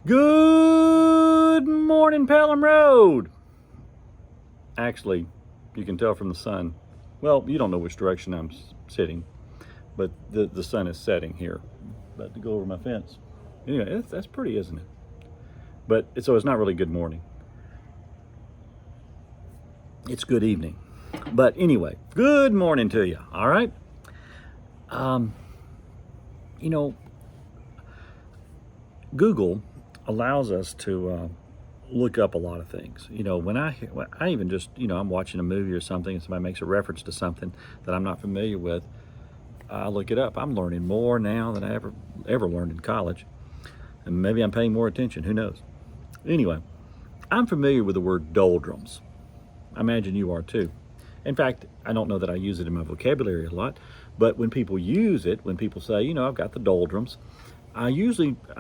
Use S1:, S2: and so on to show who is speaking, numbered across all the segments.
S1: Good morning, Pelham Road. Actually, you can tell from the sun. Well, you don't know which direction I'm sitting, but the sun is setting here. About to go over my fence. Anyway, that's pretty, isn't it? But so it's not really good morning. It's good evening. But anyway, good morning to you. All right. You know, Google allows us to look up a lot of things. You know, when I even just, I'm watching a movie or something and somebody makes a reference to something that I'm not familiar with, I look it up. I'm learning more now than I ever learned in college. And maybe I'm paying more attention, who knows? Anyway, I'm familiar with the word doldrums. I imagine you are too. In fact, I don't know that I use it in my vocabulary a lot, but when people use it, when people say, I've got the doldrums, I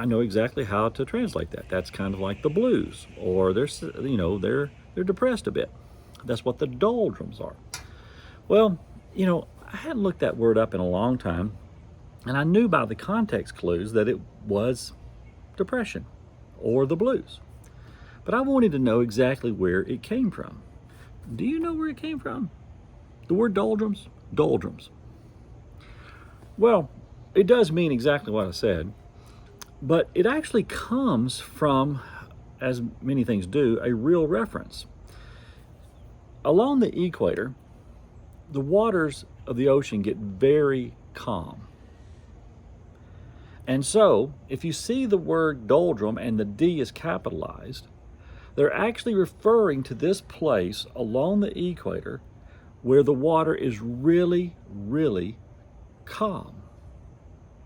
S1: know exactly how to translate that. That's kind of like the blues, or they're depressed a bit. That's what the doldrums are. Well, I hadn't looked that word up in a long time, and I knew by the context clues that it was depression or the blues. But I wanted to know exactly where it came from. Do you know where it came from? The word doldrums? Doldrums. Well, it does mean exactly what I said, but it actually comes from, as many things do, a real reference. Along the equator, the waters of the ocean get very calm. And so, if you see the word doldrum and the D is capitalized, they're actually referring to this place along the equator where the water is really, really calm.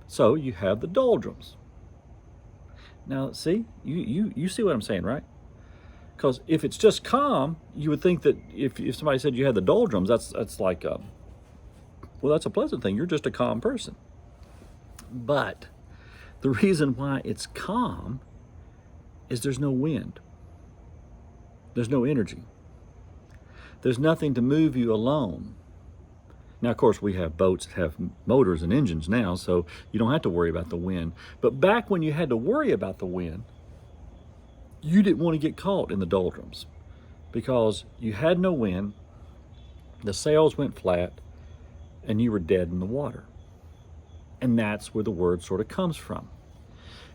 S1: So you have the doldrums. Now, see, you see what I'm saying, right? Because if it's just calm, you would think that if somebody said you had the doldrums, that's like, that's a pleasant thing. You're just a calm person. But the reason why it's calm is there's no wind. There's no energy. There's nothing to move you along. Now, of course, we have boats that have motors and engines now, so you don't have to worry about the wind. But back when you had to worry about the wind, you didn't want to get caught in the doldrums because you had no wind, the sails went flat, and you were dead in the water. And that's where the word sort of comes from,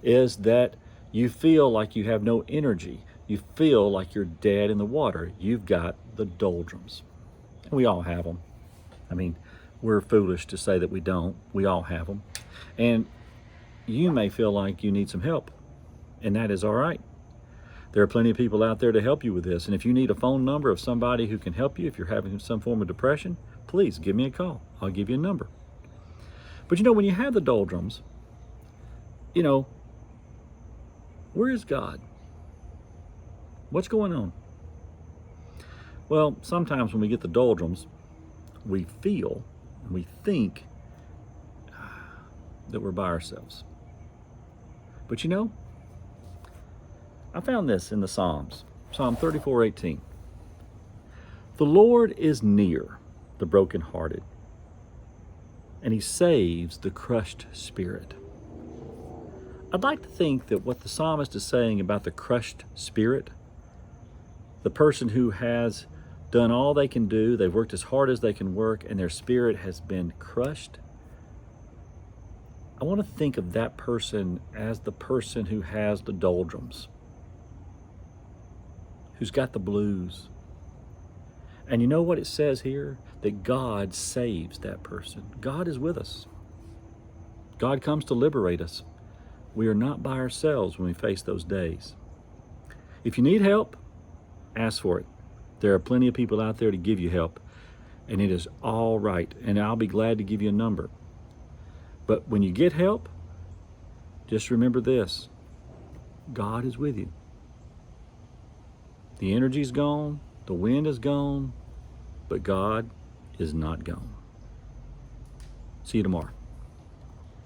S1: is that you feel like you have no energy. You feel like you're dead in the water. You've got the doldrums. And we all have them. I mean, we're foolish to say that we don't. We all have them. And you may feel like you need some help, and that is all right. There are plenty of people out there to help you with this. And if you need a phone number of somebody who can help you, if you're having some form of depression, please give me a call. I'll give you a number. But when you have the doldrums, where is God? What's going on? Well, sometimes when we get the doldrums, we feel and we think that we're by ourselves. But I found this in the Psalms, Psalm 34:18. The Lord is near the brokenhearted, and he saves the crushed spirit. I'd like to think that what the psalmist is saying about the crushed spirit, the person who has done all they can do, they've worked as hard as they can work, and their spirit has been crushed. I want to think of that person as the person who has the doldrums, who's got the blues. And you know what it says here? That God saves that person. God is with us. God comes to liberate us. We are not by ourselves when we face those days. If you need help, ask for it. There are plenty of people out there to give you help, and it is all right. And I'll be glad to give you a number. But when you get help, just remember this: God is with you. The energy's gone, the wind is gone, but God is not gone. See you tomorrow.